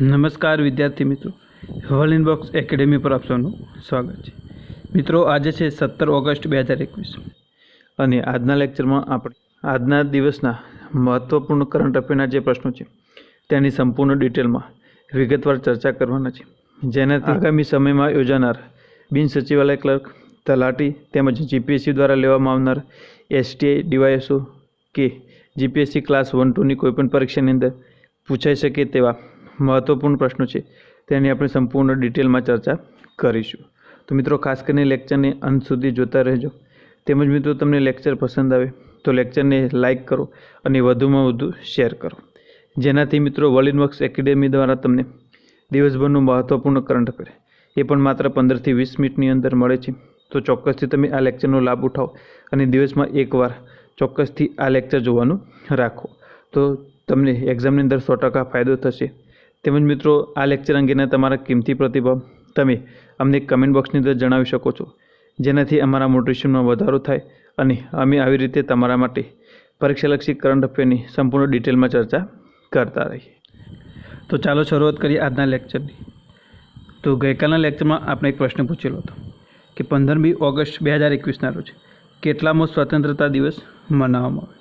નમસ્કાર વિદ્યાર્થી મિત્રો, વર્લ્ડ ઇનબોક્સ એકેડેમી પર આપ સૌનું સ્વાગત છે। મિત્રો, આજે છે 17 ઓગસ્ટ 2021 અને આજના લેક્ચરમાં આપણે આજના દિવસના મહત્વપૂર્ણ કરંટ અફેરના જે પ્રશ્નો છે તેની સંપૂર્ણ ડિટેલમાં વિગતવાર ચર્ચા કરવાના છે, જેનાથી આગામી સમયમાં યોજાનાર બિન સચિવાલય ક્લર્ક, તલાટી તેમજ જીપીએસસી દ્વારા લેવામાં આવનાર એસટીઆઈ, ડીવાયએસઓ કે જીપીએસસી ક્લાસ 1-2ની કોઈપણ પરીક્ષાની અંદર પૂછાઈ શકે તેવા મહત્વપૂર્ણ પ્રશ્નો છે તેની આપણે સંપૂર્ણ ડિટેલમાં ચર્ચા કરીશું। તો મિત્રો, ખાસ કરીને લેક્ચરને અંત સુધી જોતા રહેજો। તેમજ મિત્રો, તમને લેક્ચર પસંદ આવે તો લેક્ચરને લાઇક કરો અને વધુમાં વધુ શેર કરો, જેનાથી મિત્રો વર્લ્ડ ઇનબોક્સ એકેડેમી દ્વારા તમને દિવસભરનું મહત્વપૂર્ણ કરંટ અફેર એ પણ માત્ર 15 થી 20 મિનિટની અંદર મળે છે। તો ચોક્કસથી તમે આ લેક્ચરનો લાભ ઉઠાવો અને દિવસમાં એકવાર ચોક્કસથી આ લેક્ચર જોવાનું રાખો, તો તમને એક્ઝામની અંદર 100% ફાયદો થશે। તેમજ મિત્રો, આ લેક્ચર અંગેના તમારા કિંમતી પ્રતિભાવ તમે અમને કમેન્ટ બોક્સની અંદર જણાવી શકો છો, જેનાથી અમારા મોટિવેશનમાં વધારો થાય અને અમે આવી રીતે તમારા માટે પરીક્ષાલક્ષી કરંટ અફેરની સંપૂર્ણ ડિટેલમાં ચર્ચા કરતા રહીએ। તો ચાલો શરૂઆત કરીએ આજના લેક્ચરની। તો ગઈકાલના લેક્ચરમાં આપણે એક પ્રશ્ન પૂછેલો હતો કે 15મી ઓગસ્ટ 2021ના રોજ કેટલામો સ્વતંત્રતા દિવસ મનાવવામાં આવે?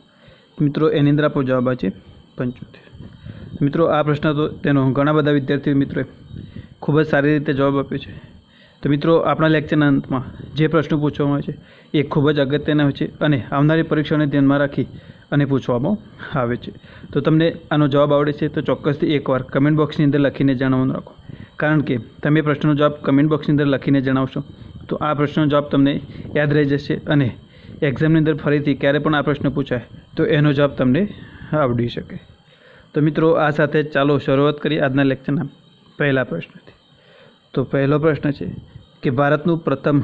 મિત્રો, એની અંદર આપણો જવાબ આવે છે 75। મિત્રો, આ પ્રશ્ન તો તેનો ઘણા બધા વિદ્યાર્થી મિત્રોએ ખૂબ જ સારી રીતે જવાબ આપ્યો છે। તો મિત્રો, આપણા લેક્ચરના અંતમાં જે પ્રશ્નો પૂછવામાં આવે છે એ ખૂબ જ અગત્યના હોય છે અને આવનારી પરીક્ષાઓને ધ્યાનમાં રાખી અને પૂછવામાં આવે છે। તો તમને આનો જવાબ આવડે છે તો ચોક્કસથી એકવાર કમેન્ટ બોક્સની અંદર લખીને જણાવવાનું રાખો, કારણ કે તમે પ્રશ્નનો જવાબ કમેન્ટ બોક્સની અંદર લખીને જણાવશો તો આ પ્રશ્નનો જવાબ તમને યાદ રહી જશે અને એક્ઝામની અંદર ફરીથી ક્યારે પણ આ પ્રશ્ન પૂછાય તો એનો જવાબ તમને આવડી શકે। તો મિત્રો, આ સાથે ચાલો શરૂઆત કરીએ આજના લેક્ચરના પહેલા પ્રશ્નથી। તો પહેલો પ્રશ્ન છે કે ભારતનું પ્રથમ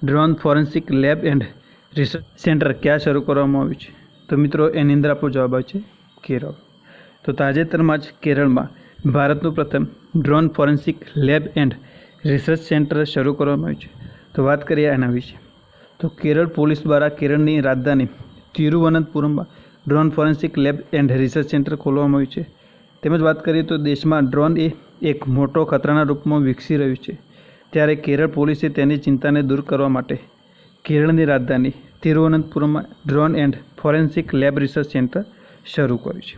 drone forensic lab and research centre ક્યાં શરૂ કરવામાં આવ્યું છે? તો મિત્રો, એની અંદર આપણો જવાબ આવે છે કેરળ। તો તાજેતરમાં જ કેરળમાં ભારતનું પ્રથમ drone forensic lab and research centre શરૂ કરવામાં આવ્યું છે। તો વાત કરીએ એના વિશે, તો કેરળ પોલીસ દ્વારા કેરળની રાજધાની તિરુવનંતપુરમમાં drone forensic lab and research centre ખોલવામાં આવ્યું છે। તેમજ વાત કરીએ તો દેશમાં ડ્રોન એ એક મોટો ખતરાના રૂપમાં વિકસી રહ્યું છે, ત્યારે કેરળ પોલીસે તેની ચિંતાને દૂર કરવા માટે કેરળની રાજધાની તિરુવનંતપુરમમાં drone and forensic lab research centre શરૂ કર્યું છે।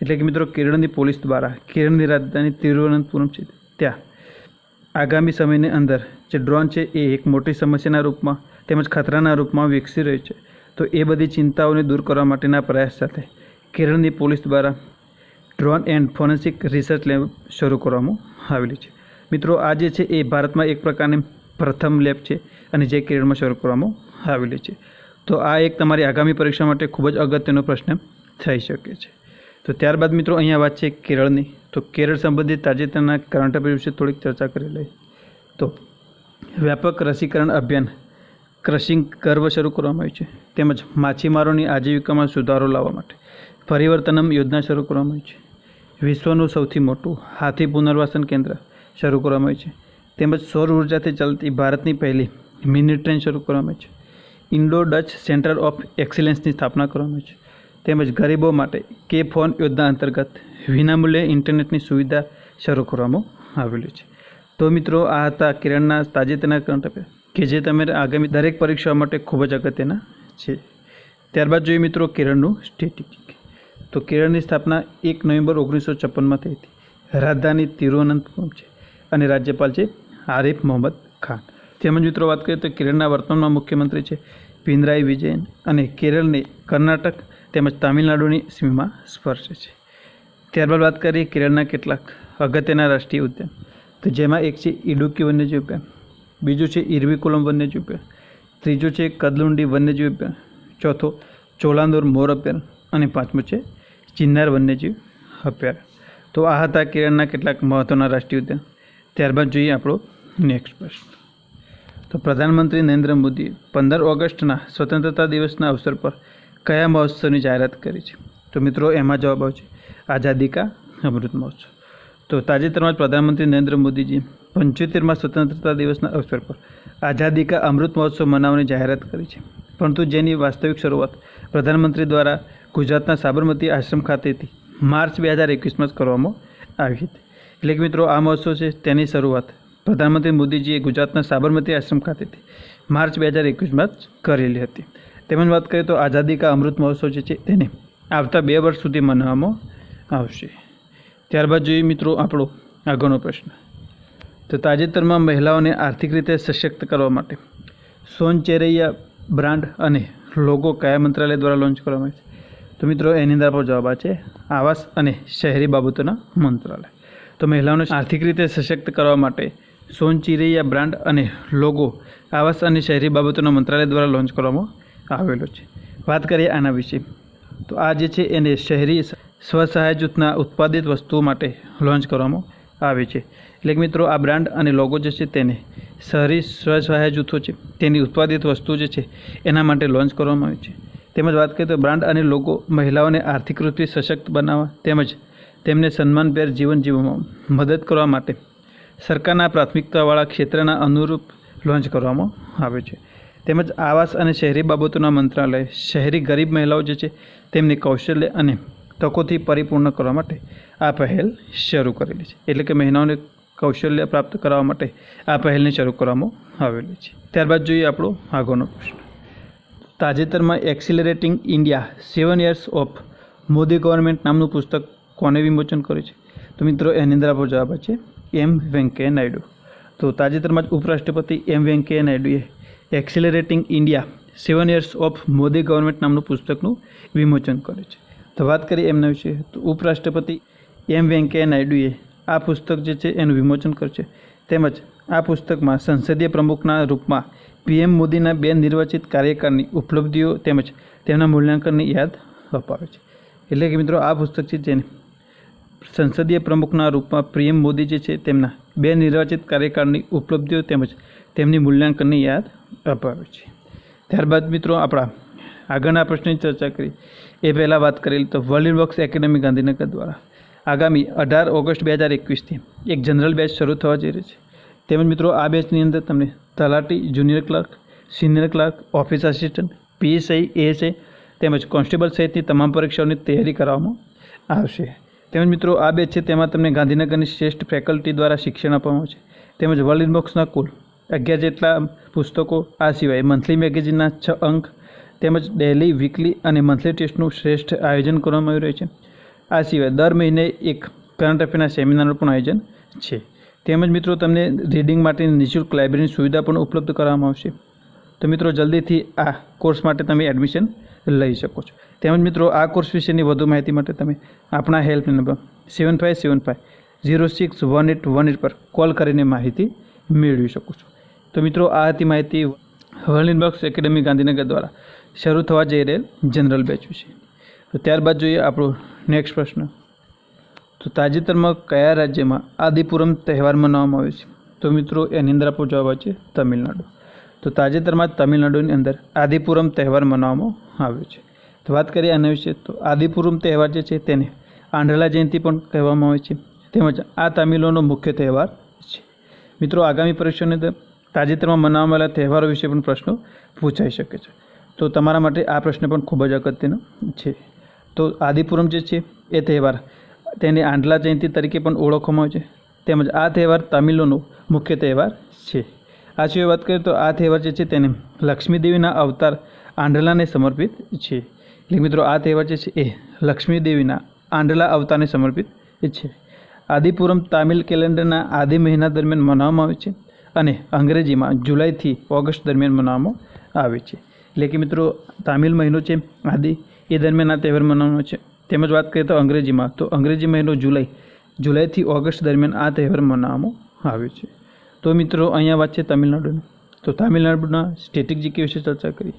એટલે કે મિત્રો, કેરળની પોલીસ દ્વારા કેરળની રાજધાની તિરુવનંતપુરમ છે ત્યાં આગામી સમયની અંદર જે ડ્રોન છે એ એક મોટી સમસ્યાના રૂપમાં તેમજ ખતરાના રૂપમાં વિકસી રહ્યું છે, તો એ બધી ચિંતાઓને દૂર કરવા માટેના પ્રયાસ સાથે કેરળની પોલીસ દ્વારા drone and forensic research lab શરૂ કરવામાં આવેલી છે। મિત્રો, આ જે છે એ ભારતમાં એક પ્રકારની પ્રથમ લેબ છે અને જે કેરળમાં શરૂ કરવામાં આવેલી છે। તો આ એક તમારી આગામી પરીક્ષા માટે ખૂબ જ અગત્યનો પ્રશ્ન થઈ શકે છે। તો ત્યારબાદ મિત્રો, અહીંયા વાત છે કેરળની। તો કેરળ સંબંધિત તાજેતરના કરંટ અફેર વિશે થોડીક ચર્ચા કરી લઈએ। તો વ્યાપક રસીકરણ અભિયાન ક્રશિંગ કર્વ શરૂ કરવામાં આવી છે, તેમજ માછીમારોની આજીવિકામાં સુધારો લાવવા માટે પરિવર્તનમ યોજના શરૂ કરવામાં આવી છે। વિશ્વનું સૌથી મોટું હાથી પુનર્વસન કેન્દ્ર શરૂ કરવામાં આવ્યું છે, તેમજ સૌર ઉર્જાથી ચાલતી ભારતની પહેલી મિની ટ્રેન શરૂ કરવામાં આવી છે। ઇન્ડો ડચ સેન્ટર ઓફ એક્સિલન્સની સ્થાપના કરવામાં આવી છે, તેમજ ગરીબો માટે કે ફોન યોજના અંતર્ગત વિનામૂલ્યે ઇન્ટરનેટની સુવિધા શરૂ કરવામાં આવેલી છે। તો મિત્રો, આ હતા કેરળના તાજેતરના કરંટ અફેર કે જે તમે આગામી દરેક પરીક્ષાઓ માટે ખૂબ જ અગત્યના છે। ત્યારબાદ જોઈએ મિત્રો કેરળનું સ્ટેટિસ્ટિક। તો કેરળની સ્થાપના 1 નવેમ્બર 1956માં થઈ હતી। રાજધાની તિરુવનંતપુરમ છે અને રાજ્યપાલ છે આરિફ મોહમ્મદ ખાન। તેમજ મિત્રો, વાત કરીએ તો કેરળના વર્તમાનમાં મુખ્યમંત્રી છે પિનરાઈ વિજયન અને કેરળને કર્ણાટક તેમજ તામિલનાડુની સીમા સ્પર્શે છે। ત્યારબાદ વાત કરીએ કેરળના કેટલાક અગત્યના રાષ્ટ્રીય ઉદ્યાન, તો જેમાં એક છે ઇડુક્કી વન્યજીવ ઉદ્યાન, બીજું છે ઇરવિકુલમ વન્યજીવ ઉદ્યાન, ત્રીજું છે કદલુંડી વન્યજીવ ઉદ્યાન, ચોથો ચોલાંદોર મોર અભયારણ્ય અને પાંચમું છે ચિન્નાર વન્યજીવ અભયારણ્ય। તો આ હતા કેરળના કેટલાક મહત્ત્વના રાષ્ટ્રીય ઉદ્યાન। ત્યારબાદ જોઈએ આપણો નેક્સ્ટ પ્રશ્ન। તો પ્રધાનમંત્રી નરેન્દ્ર મોદીએ 15 ઓગસ્ટના સ્વતંત્રતા દિવસના અવસર પર કયા મહોત્સવની જાહેરાત કરી છે? તો મિત્રો, એમાં જવાબ આવશે આઝાદી કા અમૃત મહોત્સવ। તો તાજેતરમાં જ પ્રધાનમંત્રી નરેન્દ્ર મોદીજીએ 75મા સ્વતંત્રતા દિવસના અવસર પર આઝાદી કા અમૃત મહોત્સવ મનાવવાની જાહેરાત કરી છે, પરંતુ જેની વાસ્તવિક શરૂઆત પ્રધાનમંત્રી દ્વારા ગુજરાતના સાબરમતી આશ્રમ ખાતેથી માર્ચ 2021માં જ કરવામાં આવી હતી। એટલે કે મિત્રો આ મહોત્સવ છે તેની શરૂઆત પ્રધાનમંત્રી મોદીજીએ ગુજરાતના સાબરમતી આશ્રમ ખાતેથી માર્ચ 2021માં જ કરેલી હતી. તેમજ વાત કરીએ તો આઝાદી કા અમૃત મહોત્સવ જે છે તેને આવતા 2 વર્ષ સુધી મનાવવામાં આવશે. ત્યારબાદ જોઈએ મિત્રો આપણો આગળનો પ્રશ્ન. તો તાજેતરમાં મહિલાઓને આર્થિક રીતે સશક્ત કરવા માટે સોનચેરૈયા બ્રાન્ડ અને લોગો કયા મંત્રાલય દ્વારા લોન્ચ કરવામાં આવે છે? તો મિત્રો એની અંદર આપણો જવાબ છે આવાસ અને શહેરી બાબતોના મંત્રાલય. તો મહિલાઓને આર્થિક રીતે સશક્ત કરવા માટે સોનચિરૈયા બ્રાન્ડ અને લોગો આવાસ અને શહેરી બાબતોના મંત્રાલય દ્વારા લોન્ચ કરવામાં આવેલો છે. વાત કરીએ આના વિશે તો આ જે છે એને શહેરી સ્વસહાય જૂથના ઉત્પાદિત વસ્તુઓ માટે લોન્ચ કરવામાં આવે છે. એટલે કે મિત્રો આ બ્રાન્ડ અને લોગો જે છે તેને શહેરી સ્વસહાય જૂથો છે તેની ઉત્પાદિત વસ્તુ જે છે એના માટે લોન્ચ કરવામાં આવે છે. તેમજ વાત કરીએ તો બ્રાન્ડ અને લોગો મહિલાઓને આર્થિક રૂપે સશક્ત બનાવવા તેમજ તેમને સન્માનભેર જીવન જીવવામાં મદદ કરવા માટે સરકારના પ્રાથમિકતાવાળા ક્ષેત્રના અનુરૂપ લોન્ચ કરવામાં આવે છે. તેમજ આવાસ અને શહેરી બાબતોના મંત્રાલય શહેરી ગરીબ મહિલાઓ જે છે તેમની કૌશલ્ય અને તકોથી પરિપૂર્ણ કરવા માટે આ પહેલ શરૂ કરેલી છે. એટલે કે મહિલાઓને કૌશલ્ય પ્રાપ્ત કરવા માટે આ પહેલને શરૂ કરવામાં આવેલી છે. ત્યારબાદ જોઈએ આપણો આગળનો પ્રશ્ન. તાજેતરમાં accelerating India 7 years of Modi government નામનું પુસ્તક કોને વિમોચન કર્યું છે? તો મિત્રો એની અંદર આપણો જવાબ છે એમ વેંકૈયા નાયડુ. તો તાજેતરમાં જ ઉપરાષ્ટ્રપતિ એમ વેંકૈયા નાયડુએ accelerating India 7 years of Modi government નામનું પુસ્તકનું વિમોચન કર્યું છે. તો વાત કરીએ એમના વિશે તો ઉપરાષ્ટ્રપતિ એમ વેંકૈયા નાયડુએ આ પુસ્તક જે છે એનું વિમોચન કર્યું છે. તેમજ આ પુસ્તકમાં સંસદીય પ્રમુખના રૂપમાં પીએમ મોદીના 2 નિર્વાચિત કાર્યકાળની ઉપલબ્ધિઓ તેમજ તેમના મૂલ્યાંકનની યાદ અપાવે છે. એટલે કે મિત્રો આ પુસ્તક છે જેને સંસદીય પ્રમુખના રૂપમાં પીએમ મોદી જે છે તેમના 2 નિર્વાચિત કાર્યકાળની ઉપલબ્ધિઓ તેમજ તેમની મૂલ્યાંકનની યાદ અપાવે છે. ત્યારબાદ મિત્રો આપણા આગળના પ્રશ્નની ચર્ચા કરી એ પહેલાં વાત કરેલી તો વર્લ્ડ વર્ક્સ એકેડમી ગાંધીનગર દ્વારા આગામી 18 ઓગસ્ટ 2021થી એક જનરલ બેચ શરૂ થવા જઈ રહી છે. તેમજ મિત્રો આ બેચની અંદર તમને તલાટી, junior clerk, senior clerk, office assistant, PSI, ASI તેમજ કોન્સ્ટેબલ સહિતની તમામ પરીક્ષાઓની તૈયારી કરવામાં આવશે. તેમજ મિત્રો આ બેચ છે તેમાં તમને ગાંધીનગરની શ્રેષ્ઠ ફેકલ્ટી દ્વારા શિક્ષણ આપવામાં આવશે. તેમજ વર્લ્ડ ઇનબોક્સના કુલ 11 જેટલા પુસ્તકો આ સિવાય મંથલી મેગેઝિનના 6 અંક તેમજ ડેલી, વીકલી અને મંથલી ટેસ્ટનું શ્રેષ્ઠ આયોજન કરવામાં આવી રહ્યું છે. આ સિવાય દર મહિને એક કરંટ અફેરના સેમિનારનું પણ આયોજન છે. તેમજ મિત્રો તમને રીડિંગ માટેની નિઃશુલ્ક લાઇબ્રેરીની સુવિધા પણ ઉપલબ્ધ કરવામાં આવશે. તો મિત્રો જલ્દીથી આ કોર્સ માટે તમે એડમિશન લઈ શકો છો. તેમજ મિત્રો આ કોર્સ વિશેની વધુ માહિતી માટે તમે આપણા હેલ્પ નંબર 7575061818 પર કોલ કરીને માહિતી મેળવી શકો છો. તો મિત્રો આ હતી માહિતી વર્લ્ડ ઇનબોક્સ એકેડમી ગાંધીનગર દ્વારા શરૂ થવા જઈ રહેલ જનરલ બેચ વિશે. તો ત્યારબાદ જોઈએ આપણો નેક્સ્ટ પ્રશ્ન. તો તાજેતરમાં કયા રાજ્યમાં આદિપુરમ તહેવાર મનાવવામાં આવ્યો છે? તો મિત્રો એની અંદર આપણો જવાબ છે તમિલનાડુ. તો તાજેતરમાં તમિલનાડુની અંદર આદિપુરમ તહેવાર મનાવવામાં આવ્યો છે. તો વાત કરીએ આના વિશે તો આદિપુરમ તહેવાર જે છે તેને આંધળા જયંતિ પણ કહેવામાં આવે છે. તેમજ આ તમિલોનો મુખ્ય તહેવાર છે. મિત્રો આગામી પરીક્ષાની અંદર તાજેતરમાં મનાવવામાં આવેલા તહેવારો વિશે પણ પ્રશ્નો પૂછાઈ શકે છે. તો તમારા માટે આ પ્રશ્ન પણ ખૂબ જ અગત્યનો છે. તો આદિપુરમ જે છે એ તહેવાર તેને આંધળા જયંતિ તરીકે પણ ઓળખવામાં આવે છે. તેમજ આ તહેવાર તમિલોનો મુખ્ય તહેવાર છે. આ સિવાય વાત કરીએ તો આ તહેવાર જે છે તેને લક્ષ્મીદેવીના અવતાર આંધળાને સમર્પિત છે. એટલે મિત્રો આ તહેવાર જે છે એ લક્ષ્મીદેવીના આંધળા અવતારને સમર્પિત છે. આદિપુરમ તામિલ કેલેન્ડરના આદિ મહિના દરમિયાન મનાવવામાં આવે છે અને અંગ્રેજીમાં જુલાઈથી ઓગસ્ટ દરમિયાન મનાવવામાં આવે છે. એટલે કે મિત્રો તામિલ મહિનો છે આદિ એ દરમિયાન આ તહેવાર મનાવવાનો છે. તેમજ વાત કરીએ તો અંગ્રેજીમાં તો અંગ્રેજી મહિનો જુલાઈથી ઓગસ્ટ દરમિયાન આ તહેવાર મનાવવામાં આવે છે. તો મિત્રો અહીંયા વાત છે તમિલનાડુની. તો તમિલનાડુના સ્ટેટિક જીકે વિશે ચર્ચા કરી.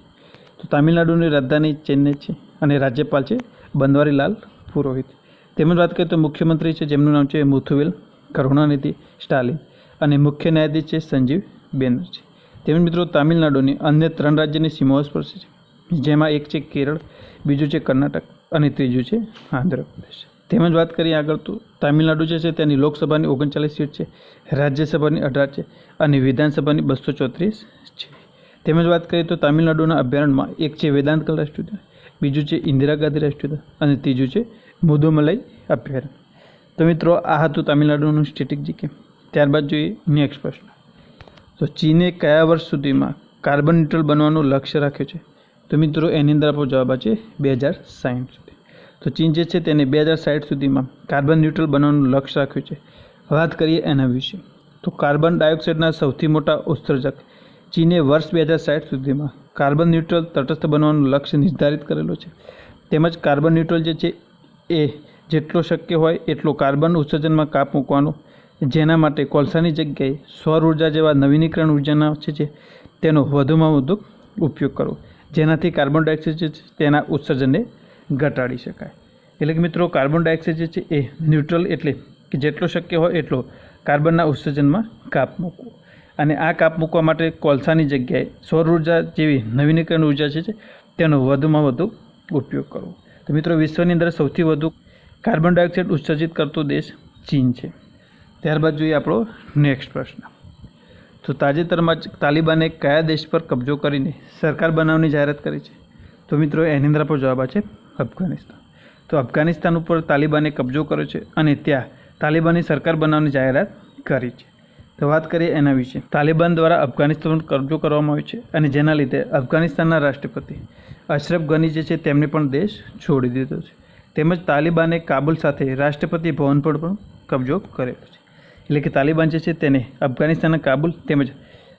તો તમિલનાડુની રાજધાની ચેન્નઈ છે અને રાજ્યપાલ છે બનવારીલાલ પુરોહિત. તેમજ વાત કરીએ તો મુખ્યમંત્રી છે જેમનું નામ છે મુથુવેલ કરુણાનિધિ સ્ટાલિન અને મુખ્ય ન્યાયાધીશ છે સંજીવ બેનર્જી. તેમજ મિત્રો તમિલનાડુની અન્ય 3 રાજ્યની સીમાઓ સ્પર્શે છે, જેમાં એક છે કેરળ, બીજું છે કર્ણાટક અને ત્રીજું છે આંધ્રપ્રદેશ. તેમજ વાત કરીએ આગળ તો તમિલનાડુ જે છે તેની લોકસભાની 39 સીટ છે, રાજ્યસભાની 18 છે અને વિધાનસભાની 234 છે. તેમજ વાત કરીએ તો તમિલનાડુના અભયારણ્યમાં એક છે વેદાંતકલ રાષ્ટ્રીય ઉદ્યાન, બીજું છે ઇન્દિરા ગાંધી રાષ્ટ્રીય ઉદ્યાન અને ત્રીજું છે મુદુમલાઈ અભયારણ્ય. તો મિત્રો આ હતું તમિલનાડુનું સ્ટેટિક જીકે। ત્યારબાદ જોઈએ નેક્સ્ટ પ્રશ્ન। તો ચીને કયા વર્ષ સુધીમાં કાર્બન ન્યુટ્રલ બનવાનું લક્ષ્ય રાખ્યું છે? તો મિત્રો એની અંદર આપણો જવાબ છે 2060 સુધી। તો ચીન જે છે તેને 2060 સુધીમાં કાર્બન ન્યુટ્રલ બનવાનું લક્ષ્ય રાખ્યું છે। વાત કરીએ એના વિશે તો કાર્બન ડાયોક્સાઇડના સૌથી મોટા ઉત્સર્જક ચીને વર્ષ 2060 સુધીમાં કાર્બન ન્યુટ્રલ તટસ્થ બનવાનું લક્ષ્ય નિર્ધારિત કરેલો છે। તેમજ કાર્બન ન્યુટ્રલ જે છે એ જેટલો શક્ય હોય એટલો કાર્બન ઉત્સર્જનમાં કાપ મૂકવાનો, જેના માટે કોલસાની જગ્યાએ સૌર ઉર્જા જેવા નવીનીકરણ ઉર્જાના છે તેનો વધુમાં વધુ ઉપયોગ કરવો, જેનાથી કાર્બન ડાયોક્સાઇડ જે છે તેના ઉત્સર્જનને ઘટાડી શકાય। એટલે કે મિત્રો કાર્બન ડાયોક્સાઇડ જે છે એ ન્યુટ્રલ એટલે કે જેટલો શક્ય હોય એટલો કાર્બનના ઉત્સર્જનમાં કાપ મૂકવો, અને આ કાપ મૂકવા માટે કોલસાની જગ્યાએ સૌર ઉર્જા જેવી નવીનીકરણ ઉર્જા છે તેનો વધુમાં વધુ ઉપયોગ કરવો। તો મિત્રો વિશ્વની અંદર સૌથી વધુ કાર્બન ડાયોક્સાઇડ ઉત્સર્જિત કરતો દેશ ચીન છે। ત્યારબાદ જોઈએ આપણો નેક્સ્ટ પ્રશ્ન। તો તાજેતરમાં જ તાલિબાને કયા દેશ પર કબજો કરીને સરકાર બનાવવાની જાહેરાત કરી છે? તો મિત્રો એની અંદર આપણો જવાબ છે અફઘાનિસ્તાન। તો અફઘાનિસ્તાન ઉપર તાલિબાને કબજો કર્યો છે અને ત્યાં તાલિબાનની સરકાર બનાવવાની જાહેરાત કરી છે। તો વાત કરીએ એના વિશે। તાલિબાન દ્વારા અફઘાનિસ્તાન પર કબજો કરવામાં આવ્યો છે અને જેના લીધે અફઘાનિસ્તાનના રાષ્ટ્રપતિ અશરફ ગની જે છે તેમને પણ દેશ છોડી દીધો છે। તેમજ તાલિબાને કાબુલ સાથે રાષ્ટ્રપતિ ભવન પર પણ કબજો કરેલો છે। એટલે કે તાલિબાન જે છે તેને અફઘાનિસ્તાનના કાબુલ તેમજ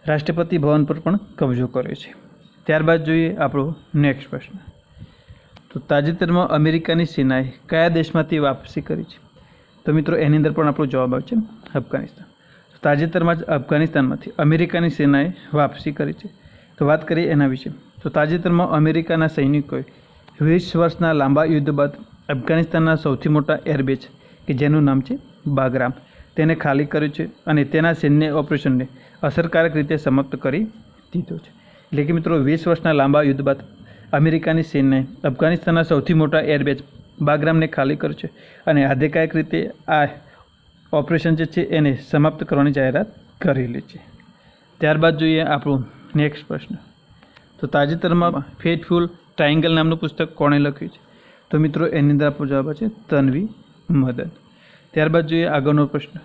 રાષ્ટ્રપતિ ભવન પર પણ કબજો કર્યો છે। ત્યારબાદ જોઈએ આપણો નેક્સ્ટ પ્રશ્ન। તો તાજેતરમાં અમેરિકાની સેનાએ કયા દેશમાંથી વાપસી કરી છે? તો મિત્રો એની અંદર પણ આપણો જવાબ આવે છે અફઘાનિસ્તાન। તો તાજેતરમાં જ અફઘાનિસ્તાનમાંથી અમેરિકાની સેનાએ વાપસી કરી છે। તો વાત કરીએ એના વિશે। તો તાજેતરમાં અમેરિકાના સૈનિકોએ 20 વર્ષના લાંબા યુદ્ધ બાદ અફઘાનિસ્તાનના સૌથી મોટા એરબેઝ કે જેનું નામ છે બાગરામ તેને ખાલી કર્યું છે અને તેના સૈન્ય ઓપરેશનને અસરકારક રીતે સમાપ્ત કરી દીધો છે। એટલે કે મિત્રો 20 વર્ષના લાંબા યુદ્ધ બાદ અમેરિકાની સૈન્યએ અફઘાનિસ્તાનના સૌથી મોટા એરબેઝ બાગરામને ખાલી કર્યું છે અને આધિકારિક રીતે આ ઓપરેશન જે છે એને સમાપ્ત કરવાની જાહેરાત કરેલી છે। ત્યારબાદ જોઈએ આપણું નેક્સ્ટ પ્રશ્ન। તો તાજેતરમાં ફેથફુલ ટ્રાયંગલ નામનું પુસ્તક કોણે લખ્યું છે? તો મિત્રો એની અંદર આપણો જવાબ છે તન્વી મદન। ત્યારબાદ જોઈએ આગળનો પ્રશ્ન।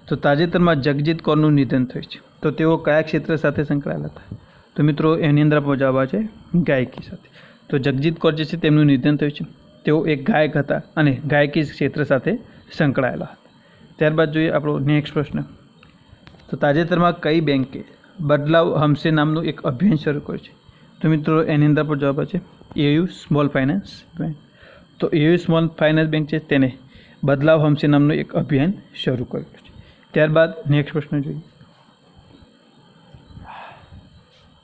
તો તાજેતરમાં જગજીત કૌરનું નિધન થયું છે, તો તેઓ કયા ક્ષેત્ર સાથે સંકળાયેલા હતા? તો મિત્રો એની અંદર આપણો જવાબ છે ગાયકી સાથે। તો જગજીત કૌર જે છે તેમનું નિધન થયું છે, તેઓ એક ગાયક હતા અને ગાયકી ક્ષેત્ર સાથે સંકળાયેલા હતા। ત્યારબાદ જોઈએ આપણો નેક્સ્ટ પ્રશ્ન। તો તાજેતરમાં કઈ બેંકે બદલાવ હમશે નામનું એક અભિયાન શરૂ કર્યું છે? તો મિત્રો એની અંદર આપણો જવાબ છે એયુ સ્મોલ ફાઇનાન્સ બેંક। તો એયુ સ્મોલ ફાઇનાન્સ બેંક છે તેને બદલાવ હમશે નામનું એક અભિયાન શરૂ કર્યું છે। ત્યારબાદ નેક્સ્ટ પ્રશ્ન જોઈએ।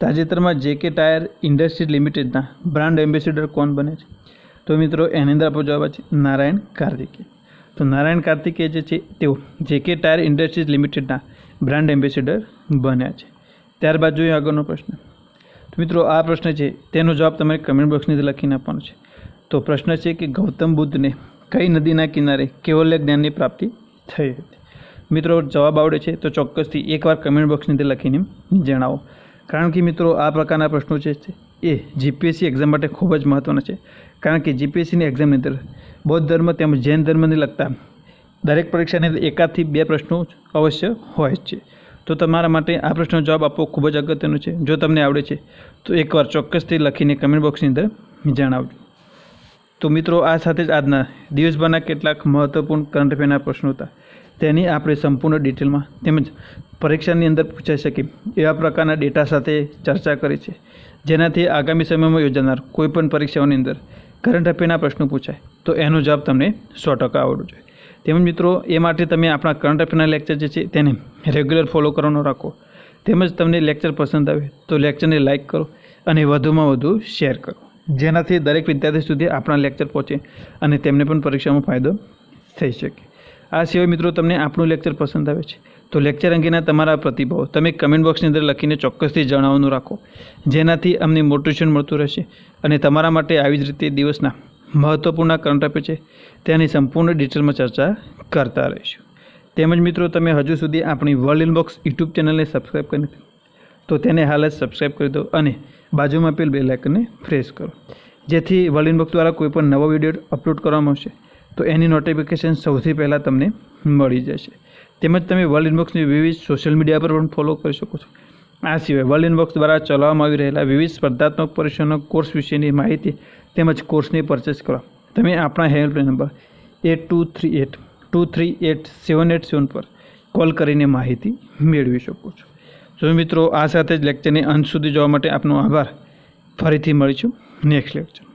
તાજેતરમાં જેકે ટાયર ઇન્ડસ્ટ્રીઝ લિમિટેડના બ્રાન્ડ એમ્બેસેડર કોણ બને છે? તો મિત્રો એની અંદર આપણો જવાબ છે નારાયણ કાર્તિકેય। તો નારાયણ કાર્તિકેય જે છે તેઓ જેકે ટાયર ઇન્ડસ્ટ્રીઝ લિમિટેડના બ્રાન્ડ એમ્બેસેડર બન્યા છે। ત્યારબાદ જોઈએ આગળનો પ્રશ્ન। તો મિત્રો આ પ્રશ્ન છે તેનો જવાબ તમારે કમેન્ટ બોક્સની અંદર લખીને આપવાનો છે। તો પ્રશ્ન છે કે ગૌતમ બુદ્ધને કઈ નદીના કિનારે કેવલ્ય જ્ઞાનની પ્રાપ્તિ થઈ હતી? મિત્રો જવાબ આવડે છે તો ચોક્કસથી એકવાર કમેન્ટ બોક્સની અંદર લખીને જણાવો, કારણ કે મિત્રો આ પ્રકારના પ્રશ્નો છે એ જીપીએસસી એક્ઝામ માટે ખૂબ જ મહત્ત્વના છે। કારણ કે જીપીએસસીની એક્ઝામની અંદર બૌદ્ધ ધર્મ તેમજ જૈન ધર્મને લગતા દરેક પરીક્ષાની અંદર 1 થી 2 પ્રશ્નો અવશ્ય હોય જ છે। તો તમારા માટે આ પ્રશ્નનો જવાબ આપવો ખૂબ જ અગત્યનું છે। જો તમને આવડે છે તો એકવાર ચોક્કસથી લખીને કમેન્ટ બોક્સની અંદર જણાવજો। તો મિત્રો આ સાથે જ આજના દિવસભરના કેટલાક મહત્ત્વપૂર્ણ કરંટ અફેરના પ્રશ્નો હતા તેની આપણે સંપૂર્ણ ડિટેલમાં તેમજ પરીક્ષાની અંદર પૂછાઈ શકે એવા પ્રકારના ડેટા સાથે ચર્ચા કરી છે, જેનાથી આગામી સમયમાં યોજાનાર કોઈપણ પરીક્ષાઓની અંદર કરંટ અફેરના પ્રશ્નો પૂછાય તો એનો જવાબ તમને 100% આવડવો જોઈએ। તેમજ મિત્રો એ માટે તમે આપણા કરંટ અફેરના લેક્ચર જે છે તેને રેગ્યુલર ફોલો કરવાનો રાખો। તેમજ તમને લેક્ચર પસંદ આવે તો લેક્ચરને લાઇક કરો અને વધુમાં વધુ શેર કરો, જેનાથી દરેક વિદ્યાર્થી સુધી આપણા લેક્ચર પહોંચે અને તેમને પણ પરીક્ષામાં ફાયદો થઈ શકે। આ સિવાય મિત્રો તમને આપણું લેક્ચર પસંદ આવે છે તો લેક્ચર અંગેના તમારા પ્રતિભાવો તમે કમેન્ટ બોક્સની અંદર લખીને ચોક્કસથી જણાવવાનું રાખો, જેનાથી અમને મોટિવેશન મળતું રહેશે અને તમારા માટે આવી જ રીતે દિવસના મહત્ત્વપૂર્ણ કરંટ અફેર છે તેની સંપૂર્ણ ડિટેલમાં ચર્ચા કરતા રહીશું। તેમજ મિત્રો તમે હજુ સુધી આપણી વર્લ્ડ ઇનબોક્સ યુટ્યુબ ચેનલને સબસ્ક્રાઈબ કરી નથી તો તેને હાલ જ સબસ્ક્રાઈબ કરી દો અને બાજુમાં આપેલ બેલ આઇકનને પ્રેસ કરો, જેથી વર્લ્ડ ઇનબોક્સ દ્વારા કોઈપણ નવો વિડીયો અપલોડ કરવામાં આવશે તો એની નોટિફિકેશન સૌથી પહેલાં તમને મળી જશે. તેમજ તમે વર્લ્ડ ઇનબોક્સની વિવિધ સોશિયલ મીડિયા પર પણ ફોલો કરી શકો છો. આ સિવાય વર્લ્ડ ઇનબોક્સ દ્વારા ચલાવવામાં આવી રહેલા વિવિધ સ્પર્ધાત્મક પરીક્ષાના કોર્સ વિશેની માહિતી તેમજ કોર્સની પરચેસ કરવા તમે આપણા હેલ્પલાઇન નંબર 8238238787 પર કોલ કરીને માહિતી મેળવી શકો છો. જો મિત્રો, આ સાથે જ લેક્ચરની અંત સુધી જોવા માટે આપનો આભાર. ફરીથી મળીશું નેક્સ્ટ લેક્ચર.